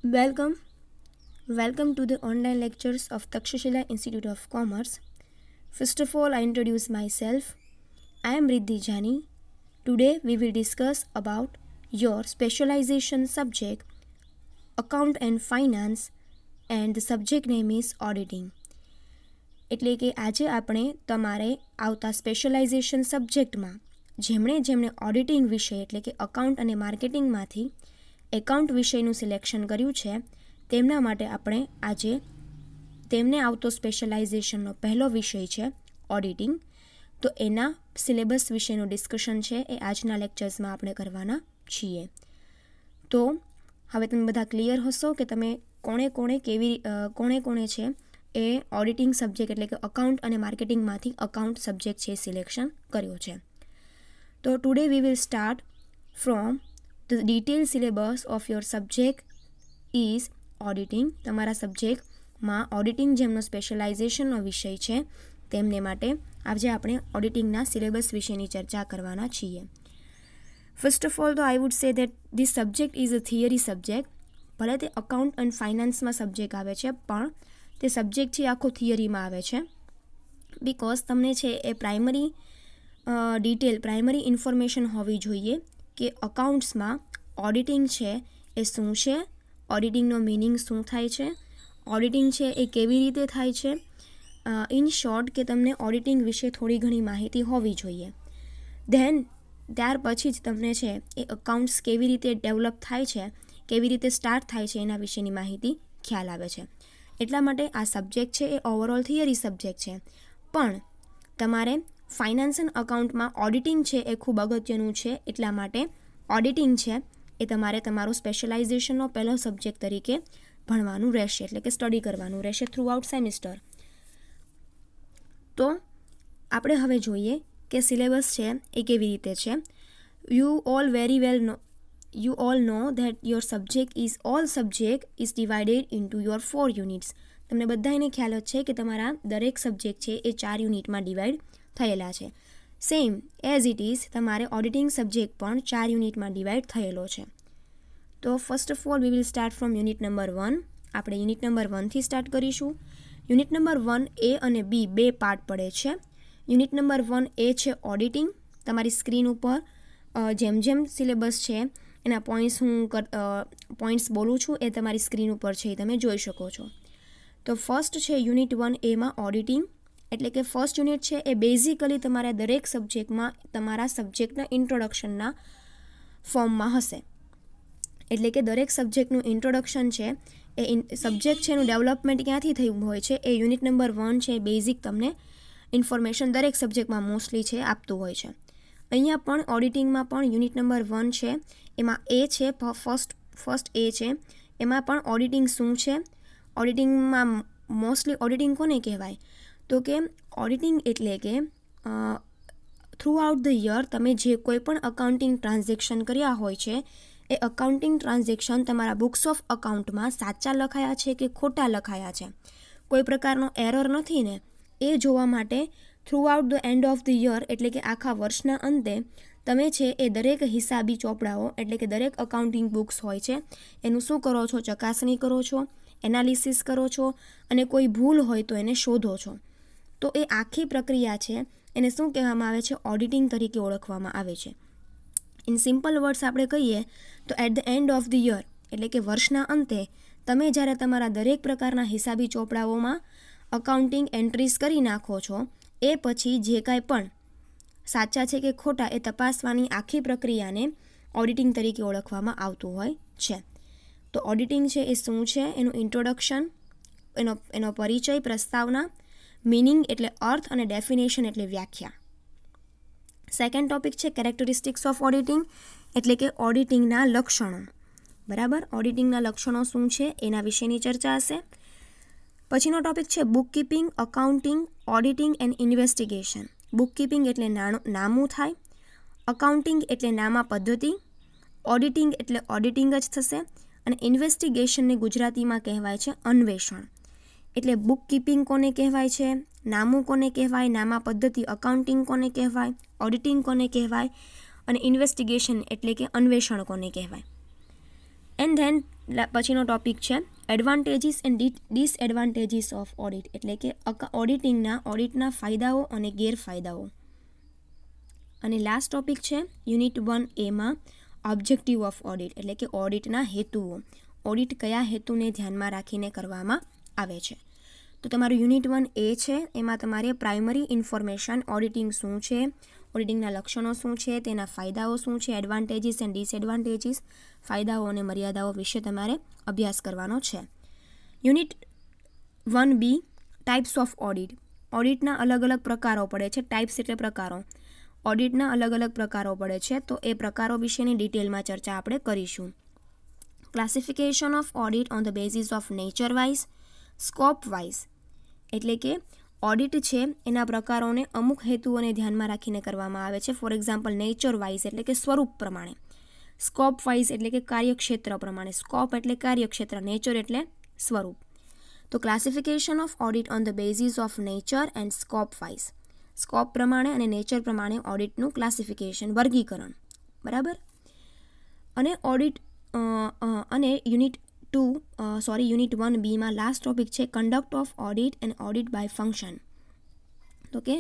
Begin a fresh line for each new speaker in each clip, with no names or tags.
Welcome, welcome to the online lectures of Takshashila Institute of Commerce. First of all, I introduce myself. I am Riddhi Jani. Today we will discuss about your specialization subject, account and finance, and the subject name is auditing. એટલે કે આજે આપણે તમારે આવતા specialisation સબ્જેક્ટમાં જેમણે auditing વિષય એટલે કે અકાઉન્ટ અને માર્કેટિંગમાંથી એકાઉન્ટ વિષયનું સિલેક્શન કર્યું છે તેમના માટે આપણે આજે તેમને આવતો સ્પેશિયલાઇઝેશનનો પહેલો વિષય છે ઓડિટિંગ. તો એના સિલેબસ વિશેનું ડિસ્કશન છે એ આજના લેક્ચર્સમાં આપણે કરવાના છીએ. તો હવે તમે બધા ક્લિયર હશો કે તમે કોણે છે એ ઓડિટિંગ સબ્જેક્ટ એટલે કે અકાઉન્ટ અને માર્કેટિંગમાંથી અકાઉન્ટ સબ્જેક્ટ છે સિલેક્શન કર્યો છે. તો today we will start from the detail syllabus of your subject is auditing. તમારા સબ્જેક્ટમાં ઓડિટિંગ જેમનો સ્પેશિયલાઇઝેશનનો વિષય છે તેમને માટે આજે આપણે ઓડિટિંગના સિલેબસ વિશેની ચર્ચા કરવાના છીએ. ફર્સ્ટ ઓફ ઓલ તો I would say that this subject is a theory subject. ભલે તે અકાઉન્ટ અને ફાઇનાન્સમાં સબ્જેક્ટ આવે છે પણ તે સબ્જેક્ટ છે આખો થિયરીમાં આવે છે બિકોઝ તમને છે એ પ્રાઇમરી ઇન્ફોર્મેશન હોવી જોઈએ કે અકાઉન્ટ્સમાં ઓડિટિંગ છે એ શું છે, ઓડિટિંગનો મિનિંગ શું થાય છે, ઓડિટિંગ છે એ કેવી રીતે થાય છે. ઇન શોર્ટ કે તમને ઓડિટિંગ વિશે થોડી ઘણી માહિતી હોવી જોઈએ. ત્યાર પછી જ તમને છે એ અકાઉન્ટ્સ કેવી રીતે ડેવલપ થાય છે, કેવી રીતે સ્ટાર્ટ થાય છે એના વિશેની માહિતી ખ્યાલ આવે છે. એટલા માટે આ સબ્જેક્ટ છે એ ઓવરઓલ થિયરી સબ્જેક્ટ છે પણ તમારે ફાઇનાન્સ એન્ડ અકાઉન્ટમાં ઓડિટિંગ છે એ ખૂબ અગત્યનું છે. એટલા માટે ઓડિટિંગ છે એ તમારે તમારું સ્પેશિયલાઇઝેશનનો પહેલો સબ્જેક્ટ તરીકે ભણવાનું રહેશે એટલે કે સ્ટડી કરવાનું રહેશે થ્રુ આઉટ સેમિસ્ટર. તો આપણે હવે જોઈએ કે સિલેબસ છે એ કેવી રીતે છે. You all know that your all subject is divided into your 4 units. તમને બધાને ખ્યાલ જ છે કે તમારા દરેક સબ્જેક્ટ છે એ 4 યુનિટમાં ડિવાઈડ થયેલા છે. સેમ એઝ ઇટ ઇઝ તમારે ઓડિટિંગ સબ્જેક્ટ પણ 4 યુનિટમાં ડિવાઈડ થયેલો છે. તો first of all V will start from unit number 1. આપણે યુનિટ નંબર 1થી સ્ટાર્ટ કરીશું. યુનિટ નંબર 1 એ અને બી બે પાર્ટ પડે છે. યુનિટ નંબર 1 એ છે ઓડિટિંગ. તમારી સ્ક્રીન ઉપર જેમ સિલેબસ છે એના પોઈન્ટ્સ બોલું છું એ તમારી સ્ક્રીન ઉપર છે એ તમે જોઈ શકો છો. તો ફર્સ્ટ છે યુનિટ 1 એમાં ઓડિટિંગ એટલે કે ફર્સ્ટ યુનિટ છે એ બેઝિકલી તમારા દરેક સબ્જેક્ટમાં તમારા સબ્જેક્ટના ઇન્ટ્રોડક્શનના ફોર્મમાં હશે. એટલે કે દરેક સબ્જેક્ટનું ઇન્ટ્રોડક્શન છે એ સબ્જેક્ટ છે એનું ડેવલપમેન્ટ ક્યાંથી થયું હોય છે એ યુનિટ નંબર 1 છે બેઝિક તમને ઇન્ફોર્મેશન દરેક સબ્જેક્ટમાં મોસ્ટલી છે આપતું હોય છે. અહીંયા પણ ઓડિટિંગમાં પણ યુનિટ નંબર 1 છે એમાં એ છે ફર્સ્ટ એ છે એમાં પણ ઓડિટિંગ શું છે, ઓડિટિંગમાં મોસ્ટલી ઓડિટિંગ કોને કહેવાય તો કે ઓડિટિંગ એટલે કે થ્રુ આઉટ ધ યર તમે જે કોઈ પણ અકાઉન્ટિંગ ટ્રાન્ઝેક્શન કર્યા હોય છે એ અકાઉન્ટિંગ ટ્રાન્ઝેક્શન તમારા બુક્સ ઓફ અકાઉન્ટમાં સાચા લખાયા છે કે ખોટા લખાયા છે, કોઈ પ્રકારનો એરર નથી ને એ જોવા માટે through out the end of the year એટલે કે આખા વર્ષના અંતે તમે છે એ દરેક હિસાબી ચોપડાઓ એટલે કે દરેક અકાઉન્ટિંગ બુક્સ હોય છે એનું શું કરો છો, ચકાસણી કરો છો, એનાલિસિસ કરો છો અને કોઈ ભૂલ હોય તો એને શોધો છો. તો એ આખી પ્રક્રિયા છે એને શું કહેવામાં આવે છે, ઓડિટિંગ તરીકે ઓળખવામાં આવે છે. ઇન સિમ્પલ વર્ડ્સ આપણે કહીએ તો at the end of the year એટલે કે વર્ષના અંતે તમે જ્યારે તમારા દરેક પ્રકારના હિસાબી ચોપડાઓમાં અકાઉન્ટિંગ એન્ટ્રીઝ કરી નાખો છો એ પછી જે કાંઈ પણ સાચા છે કે ખોટા એ તપાસવાની આખી પ્રક્રિયાને ઓડિટિંગ તરીકે ઓળખવામાં આવતું હોય છે. તો ઓડિટિંગ છે એ શું છે, એનું ઇન્ટ્રોડક્શન, એનો પરિચય, પ્રસ્તાવના, મિનિંગ એટલે અર્થ અને ડેફિનેશન એટલે વ્યાખ્યા. સેકન્ડ ટોપિક છે કેરેક્ટરિસ્ટિક્સ ઓફ ઓડિટિંગ એટલે કે ઓડિટિંગના લક્ષણો. બરાબર, ઓડિટિંગના લક્ષણો શું છે એના વિશેની ચર્ચા હશે. પછીનો ટોપિક છે બુકકીપિંગ, અકાઉન્ટિંગ, ઓડિટિંગ એન્ડ ઇન્વેસ્ટિગેશન. બુકકીપિંગ એટલે નામું થાય, અકાઉન્ટિંગ એટલે નામા પદ્ધતિ, ઓડિટિંગ એટલે ઓડિટિંગ જ થશે અને ઇન્વેસ્ટિગેશનને ગુજરાતીમાં કહેવાય છે અન્વેષણ. એટલે બુકકીપિંગ કોને કહેવાય છે, નામું કોને કહેવાય, નામા પદ્ધતિ અકાઉન્ટિંગ કોને કહેવાય, ઓડિટિંગ કોને કહેવાય અને ઇન્વેસ્ટિગેશન એટલે કે અન્વેષણ કોને કહેવાય. એન્ડ ધેન પછીનો ટોપિક છે advantages and disadvantages of audit, એટલે કે ઓડિટના ફાયદાઓ અને ગેરફાયદાઓ. અને લાસ્ટ ટોપિક છે unit 1A objective of audit, એટલે કે ઓડિટના હેતુઓ. ઓડિટ કયા હેતુને ધ્યાનમાં રાખીને કરવામાં આવે છે. તો તમારું યુનિટ 1A છે, એમાં તમારે પ્રાઇમરી ઇન્ફોર્મેશન, ઓડિટિંગ શું છે, ઓડિટિંગના લક્ષણો શું છે, તેના ફાયદાઓ શું છે, એડવાન્ટેજીસ એન્ડ ડિસએડવાન્ટેજીસ, ફાયદાઓ અને મર્યાદાઓ વિશે તમારે અભ્યાસ કરવાનો છે. Unit 1B types of audit. ઓડિટના અલગ અલગ પ્રકારો પડે છે. ટાઈપ્સ એટલે પ્રકારો. ઓડિટના અલગ અલગ પ્રકારો પડે છે, તો એ પ્રકારો વિશેની ડિટેલમાં ચર્ચા આપણે કરીશું. Classification of audit on the basis of nature wise, scope wise, એટલે કે ઓડિટ છે એના પ્રકારોને અમુક હેતુઓને ધ્યાનમાં રાખીને કરવામાં આવે છે. ફોર એક્ઝામ્પલ નેચર વાઇઝ એટલે કે સ્વરૂપ પ્રમાણે, સ્કોપ વાઇઝ એટલે કે કાર્યક્ષેત્ર પ્રમાણે. સ્કોપ એટલે કાર્યક્ષેત્ર, નેચર એટલે સ્વરૂપ. તો classification of audit on the basis of nature and scope wise, scope પ્રમાણે અને નેચર પ્રમાણે ઓડિટનું ક્લાસિફિકેશન, વર્ગીકરણ, બરાબર. અને ઓડિટ અને યુનિટ 1B લાસ્ટ ટોપિક છે conduct of audit and audit by function. તો કે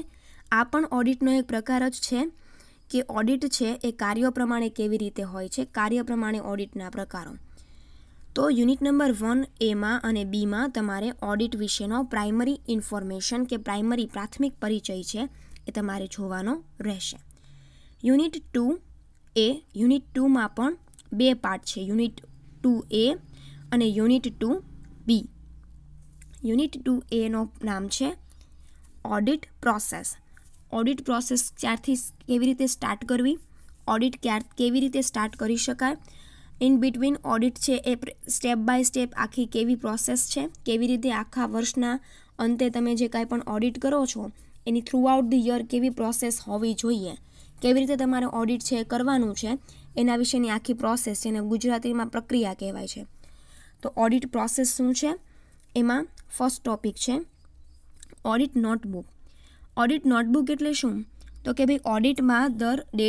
આ પણ ઓડિટનો એક પ્રકાર જ છે કે ઓડિટ છે એ કાર્યો પ્રમાણે કેવી રીતે હોય છે, કાર્ય પ્રમાણે ઓડિટના પ્રકારો. તો યુનિટ નંબર 1A અને બીમાં તમારે ઓડિટ વિશેનો પ્રાઇમરી ઇન્ફોર્મેશન કે પ્રાથમિક પરિચય છે એ તમારે જોવાનો રહેશે. યુનિટ 2A, યુનિટ 2માં પણ 2 પાર્ટ છે, યુનિટ 2A અને યુનિટ 2B. યુનિટ 2Aનું નામ છે ઓડિટ પ્રોસેસ. ઓડિટ પ્રોસેસ કેવી રીતે સ્ટાર્ટ કરવી, ઓડિટ કેવી રીતે સ્ટાર્ટ કરી શકાય, ઇન બિટવીન ઓડિટ છે એ સ્ટેપ બાય સ્ટેપ આખી કેવી પ્રોસેસ છે, કેવી રીતે આખા વર્ષના અંતે તમે જે કાંઈ પણ ઓડિટ કરો છો એની થ્રુઆઉટ ધ યર કેવી પ્રોસેસ હોવી જોઈએ, કેવી રીતે તમારે ઓડિટ છે એ કરવાનું છે, એના વિશેની આખી પ્રોસેસ છે, એને ગુજરાતીમાં પ્રક્રિયા કહેવાય છે. તો ઓડિટ પ્રોસેસ શું છે, એમાં ફર્સ્ટ ટોપિક છે ઓડિટ નોટબુક. ઓડિટ નોટબુક એટલે શું, તો કે ભાઈ ઓડિટમાં ડે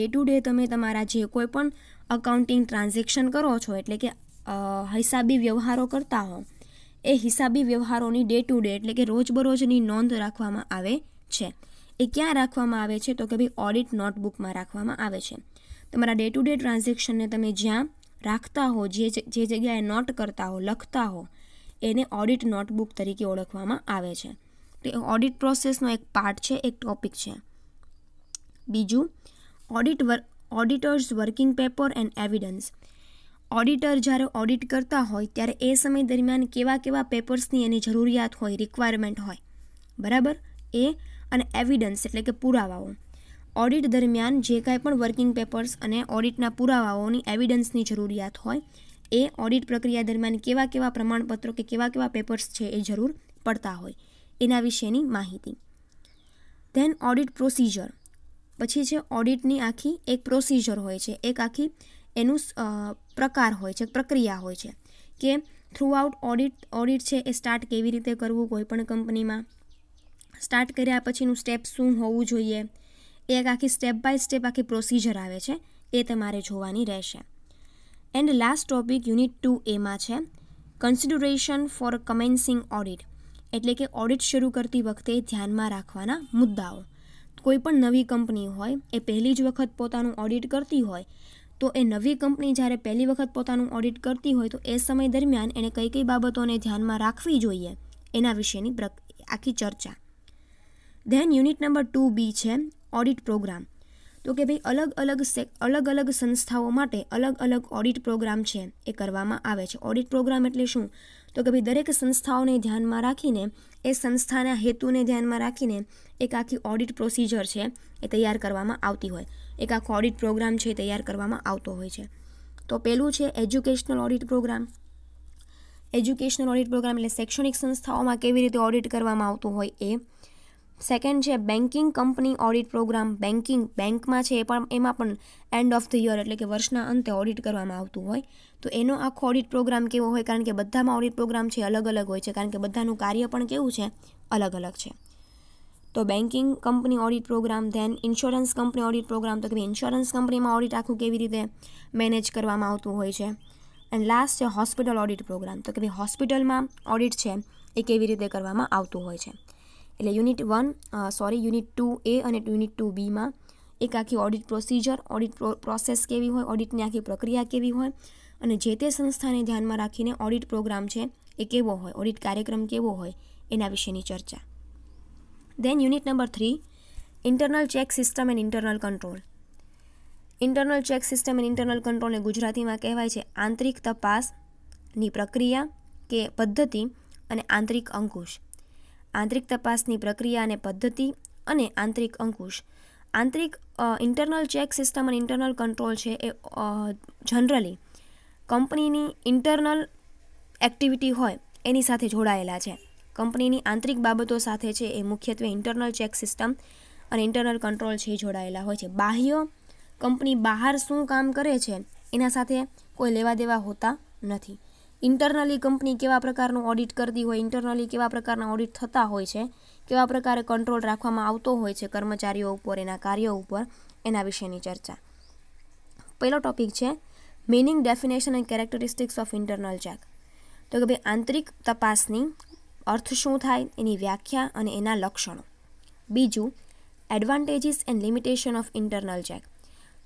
ટુ ડે તમે તમારા જે કોઈ પણ અકાઉન્ટિંગ ટ્રાન્ઝેક્શન કરો છો, એટલે કે હિસાબી વ્યવહારો કરતા હો, એ હિસાબી વ્યવહારોની ડે ટુ ડે એટલે કે રોજબરોજની નોંધ રાખવામાં આવે છે. એ ક્યાં રાખવામાં આવે છે, તો કે ભાઈ ઓડિટ નોટબુકમાં રાખવામાં આવે છે. તમારા ડે ટુ ડે ટ્રાન્ઝેક્શનને તમે જ્યાં રાખતા હો, જે જગ્યાએ નોટ કરતા હો, લખતા હો, એને ઓડિટ નોટબુક તરીકે ઓળખવામાં આવે છે. તો એ ઓડિટ પ્રોસેસનો એક પાર્ટ છે, એક ટોપિક છે. બીજું auditors working paper and evidence. Auditor જ્યારે ઓડિટ કરતા હોય ત્યારે એ સમય દરમિયાન કેવા પેપર્સની એની જરૂરિયાત હોય, રિક્વાયરમેન્ટ હોય, બરાબર. એ અને એવિડન્સ એટલે કે પુરાવાઓ. ઓડિટ દરમિયાન જે કાંઈ પણ વર્કિંગ પેપર્સ અને ઓડિટના પુરાવાઓની એવિડન્સની જરૂરિયાત હોય, એ ઓડિટ પ્રક્રિયા દરમિયાન કેવા પ્રમાણપત્રો કે કેવા પેપર્સ છે એ જરૂર પડતા હોય, એના વિશેની માહિતી. Then audit procedure. પછી છે ઓડિટની આખી એક પ્રોસિજર હોય છે, એક આખી એનું પ્રકાર હોય છે, પ્રક્રિયા હોય છે કે થ્રુઆઉટ ઓડિટ છે એ સ્ટાર્ટ કેવી રીતે કરવું, કોઈ પણ કંપનીમાં સ્ટાર્ટ કર્યા પછીનું સ્ટેપ શું હોવું જોઈએ, એ એક આખી સ્ટેપ બાય સ્ટેપ આખી પ્રોસિજર આવે છે, એ તમારે જોવાની રહેશે. And last topic unit 2A છે કન્સિડરેશન ફોર કમેન્સિંગ ઓડિટ, એટલે કે ઓડિટ શરૂ કરતી વખતે ધ્યાનમાં રાખવાના મુદ્દાઓ. કોઈ પણ નવી કંપની હોય એ પહેલી જ વખત પોતાનું ઓડિટ કરતી હોય, તો એ નવી કંપની જ્યારે પહેલી વખત પોતાનું ઓડિટ કરતી હોય તો એ સમય દરમિયાન એણે કઈ બાબતોને ધ્યાનમાં રાખવી જોઈએ એના વિશેની આખી ચર્ચા. ધેન યુનિટ નંબર 2B છે ઓડિટ પ્રોગ્રામ. તો કે ભાઈ અલગ અલગ સંસ્થાઓ માટે અલગ ઓડિટ પ્રોગ્રામ છે એ કરવામાં આવે છે. ઓડિટ પ્રોગ્રામ એટલે શું, તો કે ભાઈ દરેક સંસ્થાઓને ધ્યાનમાં રાખીને, એ સંસ્થાના હેતુને ધ્યાનમાં રાખીને એક આખી ઓડિટ પ્રોસિજર છે એ તૈયાર કરવામાં આવતી હોય, એક આખો ઓડિટ પ્રોગ્રામ છે એ તૈયાર કરવામાં આવતો હોય છે. તો પહેલું છે educational audit program. Educational audit program એટલે શૈક્ષણિક સંસ્થાઓમાં કેવી રીતે ઓડિટ કરવામાં આવતું હોય એ. સેકન્ડ છે બેન્કિંગ કંપની ઓડિટ પ્રોગ્રામ. બેંકમાં છે એમાં પણ એન્ડ ઓફ ધ યર એટલે કે વર્ષના અંતે ઓડિટ કરવામાં આવતું હોય, તો એનો આખો ઓડિટ પ્રોગ્રામ કેવો હોય, કારણ કે બધામાં ઓડિટ પ્રોગ્રામ છે અલગ હોય છે, કારણ કે બધાનું કાર્ય પણ કેવું છે, અલગ છે. તો banking company audit program. Then insurance company audit program. તો કે ઇન્સ્યોરન્સ કંપનીમાં ઓડિટ આખું કેવી રીતે મેનેજ કરવામાં આવતું હોય છે. એન્ડ લાસ્ટ છે હોસ્પિટલ ઓડિટ પ્રોગ્રામ. તો કે ભાઈ હોસ્પિટલમાં ઓડિટ છે એ કેવી રીતે કરવામાં આવતું હોય છે. એટલે યુનિટ 2A અને યુનિટ 2Bમાં એક આખી ઓડિટ પ્રોસિજર, ઓડિટ પ્રોસેસ કેવી હોય, ઓડિટની આખી પ્રક્રિયા કેવી હોય અને જે તે સંસ્થાને ધ્યાનમાં રાખીને ઓડિટ પ્રોગ્રામ છે એ કેવો હોય, ઓડિટ કાર્યક્રમ કેવો હોય એના વિશેની ચર્ચા. Then unit number 3 internal check system and internal control. Internal check system and internal કંટ્રોલને ગુજરાતીમાં કહેવાય છે આંતરિક તપાસની પ્રક્રિયા કે પદ્ધતિ અને આંતરિક અંકુશ. આંતરિક તપાસની પ્રક્રિયા અને પદ્ધતિ અને આંતરિક અંકુશ. આંતરિક ઇન્ટરનલ ચેક સિસ્ટમ અને ઇન્ટરનલ કંટ્રોલ છે એ જનરલી કંપનીની ઇન્ટરનલ એક્ટિવિટી હોય એની સાથે જોડાયેલા છે. કંપનીની આંતરિક બાબતો સાથે છે એ મુખ્યત્વે ઇન્ટરનલ ચેક સિસ્ટમ અને ઇન્ટરનલ કંટ્રોલ છે એ જોડાયેલા હોય છે. બાહ્ય કંપની બહાર શું કામ કરે છે એના સાથે કોઈ લેવા દેવા હોતા નથી. ઇન્ટરનલી કંપની કેવા પ્રકારનું ઓડિટ કરતી હોય, ઇન્ટરનલી કેવા પ્રકારના ઓડિટ થતા હોય છે, કેવા પ્રકારે કંટ્રોલ રાખવામાં આવતો હોય છે કર્મચારીઓ ઉપર, એના કાર્યો ઉપર, એના વિશેની ચર્ચા. પહેલો ટોપિક છે meaning, definition and characteristics of internal check. તો કે ભાઈ આંતરિક તપાસની અર્થ શું થાય, એની વ્યાખ્યા અને એના લક્ષણો. બીજું advantages and limitation of internal check.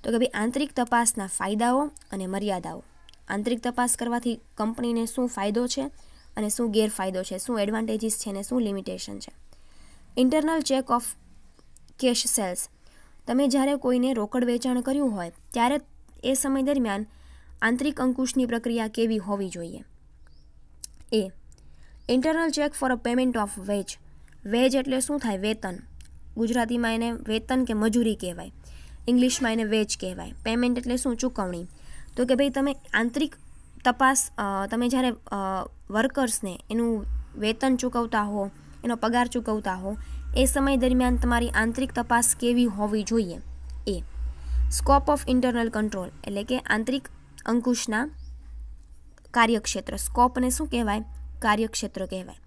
તો કે ભાઈ આંતરિક તપાસના ફાયદાઓ અને મર્યાદાઓ. આંતરિક તપાસ કરવાથી કંપનીને શું ફાયદો છે અને શું ગેરફાયદો છે, શું એડવાન્ટેજીસ છે અને શું લિમિટેશન છે. Internal check of cash sales. તમે જ્યારે કોઈને રોકડ વેચાણ કર્યું હોય ત્યારે એ સમય દરમિયાન આંતરિક અંકુશની પ્રક્રિયા કેવી હોવી જોઈએ. એ internal check for a payment of wage. Wage એટલે શું થાય? વેતન. ગુજરાતીમાં એને વેતન કે મજૂરી કહેવાય, ઇંગ્લિશમાં એને વેજ કહેવાય. પેમેન્ટ એટલે શું? ચૂકવણી. તો કે ભાઈ તમે આંતરિક તપાસ, તમે જ્યારે વર્કર્સને એનું વેતન ચૂકવતા હો, એનો પગાર ચૂકવતા હો, એ સમય દરમિયાન તમારી આંતરિક તપાસ કેવી હોવી જોઈએ. એ સ્કોપ ઓફ ઇન્ટરનલ કંટ્રોલ એટલે કે આંતરિક અંકુશના કાર્યક્ષેત્ર. સ્કોપને શું કહેવાય? કાર્યક્ષેત્ર કહેવાય.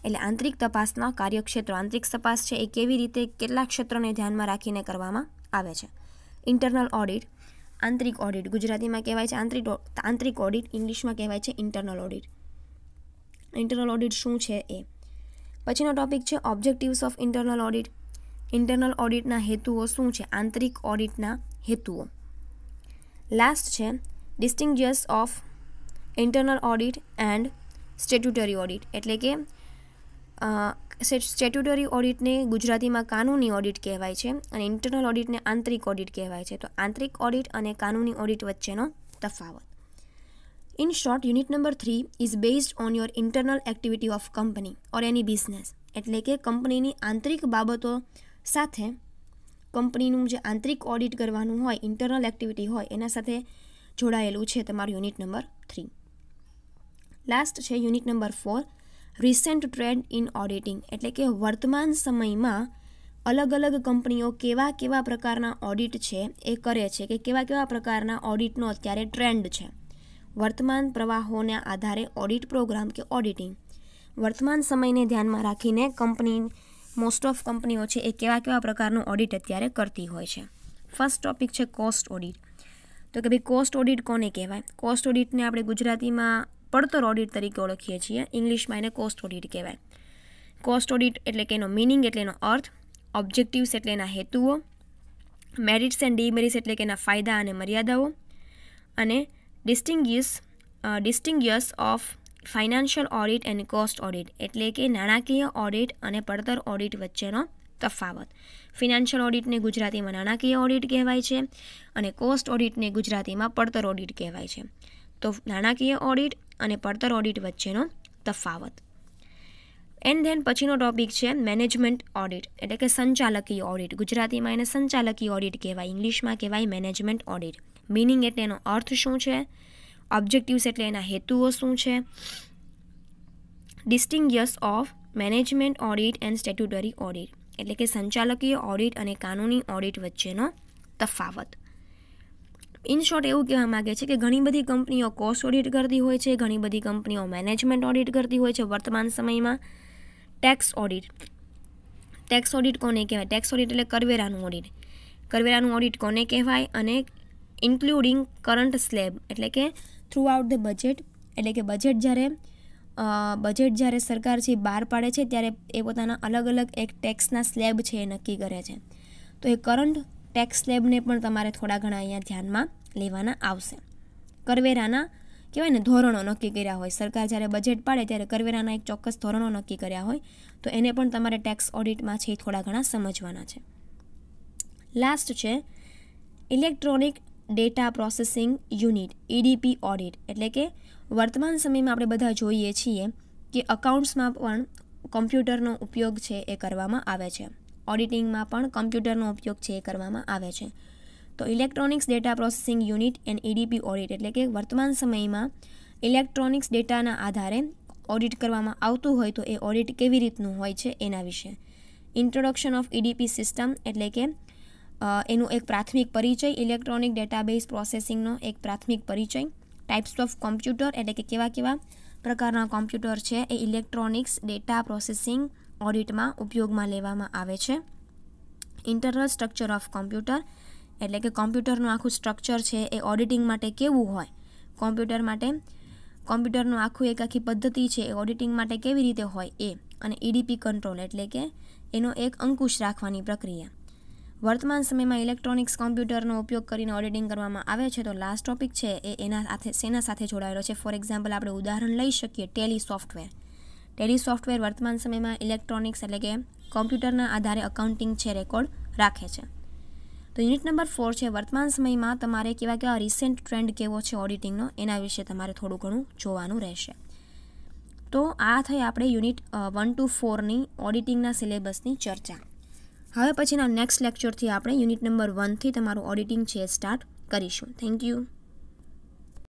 એટલે આંતરિક તપાસના કાર્યક્ષેત્ર, આંતરિક તપાસ છે એ કેવી રીતે, કેટલા ક્ષેત્રોને ધ્યાનમાં રાખીને કરવામાં આવે છે. ઇન્ટરનલ ઓડિટ, આંતરિક ઓડિટ ગુજરાતીમાં કહેવાય છે આંતરિક ઓડિટ, ઇંગ્લિશમાં કહેવાય છે ઇન્ટરનલ ઓડિટ. ઇન્ટરનલ ઓડિટ શું છે એ. પછીનો ટોપિક છે objectives of internal audit. Internal ઓડિટના હેતુઓ શું છે? આંતરિક ઓડિટના હેતુઓ. લાસ્ટ છે distinguish of internal audit and statutory audit. એટલે કે સ્ટેટ્યુટરી ઓડિટને ગુજરાતીમાં કાનૂની ઓડિટ કહેવાય છે અને ઇન્ટરનલ ઓડિટને આંતરિક ઓડિટ કહેવાય છે. તો આંતરિક ઓડિટ અને કાનૂની ઓડિટ વચ્ચેનો તફાવત. In short, unit number 3 is based on your internal activity of company or any business. એટલે કે કંપનીની આંતરિક બાબતો સાથે કંપનીનું જે આંતરિક ઓડિટ કરવાનું હોય, ઇન્ટરનલ એક્ટિવિટી હોય, એના સાથે જોડાયેલું છે તમારું યુનિટ નંબર 3. લાસ્ટ છે unit number 4 recent trend in auditing. એટલે કે વર્તમાન સમયમાં અલગ અલગ કંપનીઓ કેવા કેવા પ્રકારના ઓડિટ છે એ કરે છે, કે કેવા કેવા પ્રકારના ઓડિટનો અત્યારે ટ્રેન્ડ છે. વર્તમાન પ્રવાહોના આધારે ઓડિટ પ્રોગ્રામ કે ઓડિટિંગ. વર્તમાન સમયને ધ્યાનમાં રાખીને કંપની, મોસ્ટ ઓફ કંપનીઓ છે એ કેવા કેવા પ્રકારનું ઓડિટ અત્યારે કરતી હોય છે. ફર્સ્ટ ટોપિક છે કોસ્ટ ઓડિટ. તો કે ભાઈ કોસ્ટ ઓડિટ કોને કહેવાય? કોસ્ટ ઓડિટને આપણે ગુજરાતીમાં પડતર ઓડિટ તરીકે ઓળખીએ છીએ, ઇંગ્લિશમાં એને કોસ્ટ ઓડિટ કહેવાય. કોસ્ટ ઓડિટ એટલે કે એનો મિનિંગ એટલે એનો અર્થ, ઓબ્જેક્ટિવ્સ એટલે એના હેતુઓ, મેરિટ્સ એન્ડ ડીમેરિટ્સ એટલે કે એના ફાયદા અને મર્યાદાઓ, અને distinguish of financial audit and cost audit એટલે કે નાણાકીય ઓડિટ અને પડતર ઓડિટ વચ્ચેનો તફાવત. ફિનાન્શિયલ ઓડિટને ગુજરાતીમાં નાણાકીય ઓડિટ કહેવાય છે અને કોસ્ટ ઓડિટને ગુજરાતીમાં પડતર ઓડિટ કહેવાય છે. તો નાણાકીય ઓડિટ અને પડતર ઓડિટ વચ્ચેનો તફાવત. એન્ડ ધેન પછીનો ટોપિક છે મેનેજમેન્ટ ઓડિટ એટલે કે સંચાલકીય ઓડિટ. ગુજરાતીમાં એને સંચાલકીય ઓડિટ કહેવાય, ઇંગ્લિશમાં કહેવાય મેનેજમેન્ટ ઓડિટ. મિનિંગ એટલે એનો અર્થ શું છે, ઓબ્જેક્ટિવ્સ એટલે એના હેતુઓ શું છે, distinguish of management audit and statutory audit એટલે કે સંચાલકીય ઓડિટ અને કાનૂની ઓડિટ વચ્ચેનો તફાવત. ઇન શોર્ટ એવું કહેવા માગે છે કે ઘણી બધી કંપનીઓ કોસ્ટ ઓડિટ કરતી હોય છે, ઘણી બધી કંપનીઓ મેનેજમેન્ટ ઓડિટ કરતી હોય છે વર્તમાન સમયમાં. Tax audit. ટેક્સ ઓડિટ કોને કહેવાય? ટેક્સ ઓડિટ એટલે કરવેરાનું ઓડિટ. કરવેરાનું ઓડિટ કોને કહેવાય? અને ઇન્ક્લુડિંગ કરંટ સ્લેબ એટલે કે થ્રુ આઉટ ધ બજેટ, એટલે કે બજેટ જ્યારે સરકાર છે બહાર પાડે છે ત્યારે એ પોતાના અલગ અલગ એક ટેક્સના સ્લેબ છે એ નક્કી કરે છે. તો એ કરંટ ટેક્સ સ્લેબને પણ તમારે થોડા ઘણા અહીંયા ધ્યાનમાં લેવાના આવશે. કરવેરાના કહેવાય ને ધોરણો નક્કી કર્યા હોય, સરકાર જ્યારે બજેટ પાડે ત્યારે કરવેરાના એક ચોક્કસ ધોરણો નક્કી કર્યા હોય, તો એને પણ તમારે ટેક્સ ઓડિટમાં છે એ થોડા ઘણા સમજવાના છે. લાસ્ટ છે electronic data processing unit EDP audit, એટલે કે વર્તમાન સમયમાં આપણે બધા જોઈએ છીએ કે અકાઉન્ટ્સમાં પણ કમ્પ્યુટરનો ઉપયોગ છે એ કરવામાં આવે છે, ઓડિટિંગમાં પણ કમ્પ્યુટરનો ઉપયોગ છે એ કરવામાં આવે છે. તો electronics data processing unit and EDP audit, એટલે કે વર્તમાન સમયમાં ઇલેક્ટ્રોનિક્સ ડેટાના આધારે ઓડિટ કરવામાં આવતું હોય તો એ ઓડિટ કેવી રીતનું હોય છે એના વિશે. ઇન્ટ્રોડક્શન ઓફ EDP સિસ્ટમ, એટલે કે એનું એક પ્રાથમિક પરિચય, ઇલેક્ટ્રોનિક ડેટાબેઝ પ્રોસેસિંગનો એક પ્રાથમિક પરિચય. ટાઈપ્સ ઓફ કોમ્પ્યુટર, એટલે કે કેવા પ્રકારના કોમ્પ્યુટર છે એ ઇલેક્ટ્રોનિક્સ ડેટા પ્રોસેસિંગ ઓડિટમાં ઉપયોગમાં લેવામાં આવે છે. ઇન્ટરનલ સ્ટ્રક્ચર ઓફ કોમ્પ્યુટર, એટલે કે કોમ્પ્યુટરનું આખું સ્ટ્રક્ચર છે એ ઓડિટિંગ માટે કેવું હોય, કોમ્પ્યુટરનું આખી પદ્ધતિ છે એ ઓડિટિંગ માટે કેવી રીતે હોય એ. અને EDP કંટ્રોલ, એટલે કે એનો એક અંકુશ રાખવાની પ્રક્રિયા. વર્તમાન સમયમાં ઇલેક્ટ્રોનિક્સ કોમ્પ્યુટરનો ઉપયોગ કરીને ઓડિટિંગ કરવામાં આવે છે. તો લાસ્ટ ટોપિક છે એ શેના સાથે જોડાયેલો છે. ફોર એક્ઝામ્પલ આપણે ઉદાહરણ લઈ શકીએ ટેલી સોફ્ટવેર વર્તમાન સમયમાં ઇલેક્ટ્રોનિક્સ, એટલે કે કોમ્પ્યુટરના આધારે અકાઉન્ટિંગ છે રેકોર્ડ રાખે છે. તો યુનિટ નંબર 4 છે વર્તમાન સમયમાં તમારે કેવા રિસેન્ટ ટ્રેન્ડ કેવો છે ઓડિટિંગનો, એના વિશે તમારે થોડું ઘણું જોવાનું રહેશે. તો આ થઈ આપણે યુનિટ 1 to 4ની ઓડિટિંગના સિલેબસની ચર્ચા. હવે પછીના નેક્સ્ટ લેક્ચરથી આપણે યુનિટ નંબર 1થી તમારું ઓડિટિંગ છે સ્ટાર્ટ કરીશું. Thank you.